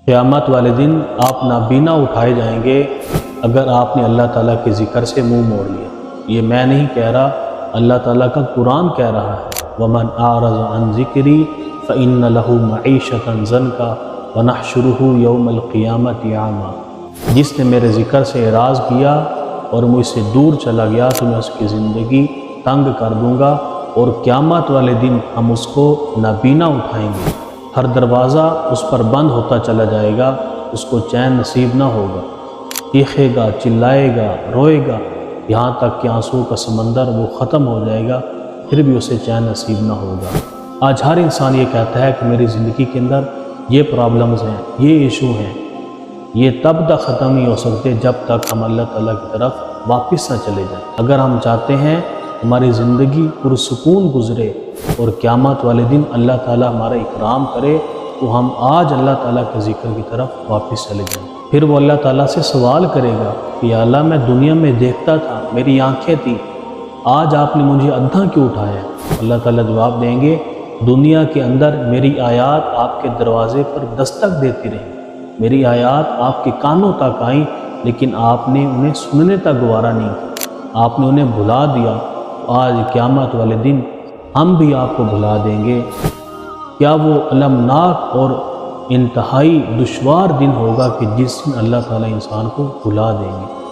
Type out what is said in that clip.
قیامت والے دن آپ نابینا اٹھائے جائیں گے اگر آپ نے اللہ تعالیٰ کے ذکر سے منہ موڑ لیا۔ یہ میں نہیں کہہ رہا، اللہ تعالیٰ کا قرآن کہہ رہا ہے، وَمَنْ أَعْرَضَ عَنْ ذِكْرِي فَإِنَّ لَهُ مَعِيشَةً ضَنْكَ وَنَحْشُرُهُ يَوْمَ الْقِيَامَةِ أَعْمَىٰ۔ جس نے میرے ذکر سے اعراض کیا اور مجھ سے دور چلا گیا تو میں اس کی زندگی تنگ کر دوں گا، اور قیامت والے دن ہم اس کو نابینا اٹھائیں گے۔ ہر دروازہ اس پر بند ہوتا چلا جائے گا، اس کو چین نصیب نہ ہوگا، چیخے گا، چلائے گا، روئے گا، یہاں تک کہ آنسو کا سمندر وہ ختم ہو جائے گا، پھر بھی اسے چین نصیب نہ ہوگا۔ آج ہر انسان یہ کہتا ہے کہ میری زندگی کے اندر یہ پرابلمز ہیں، یہ ایشو ہیں، یہ تب تک ختم نہیں ہو سکتے جب تک ہم اللہ تعالیٰ کی طرف واپس نہ چلے جائیں۔ اگر ہم چاہتے ہیں ہماری زندگی پرسکون گزرے اور قیامت والے دن اللہ تعالیٰ ہمارا اکرام کرے، تو ہم آج اللہ تعالیٰ کے ذکر کی طرف واپس چلے جائیں۔ پھر وہ اللہ تعالیٰ سے سوال کرے گا کہ یا اللہ میں دنیا میں دیکھتا تھا، میری آنکھیں تھیں، آج آپ نے مجھے اندھا کیوں اٹھایا؟ اللہ تعالیٰ جواب دیں گے، دنیا کے اندر میری آیات آپ کے دروازے پر دستک دیتی رہی، میری آیات آپ کے کانوں تک آئیں، لیکن آپ نے انہیں سننے تک گوارا نہیں کیا، آپ نے انہیں بھلا دیا۔ آج قیامت والے دن ہم بھی آپ کو بھلا دیں گے۔ کیا وہ المناک اور انتہائی دشوار دن ہوگا کہ جس میں اللہ تعالیٰ انسان کو بھلا دیں گے۔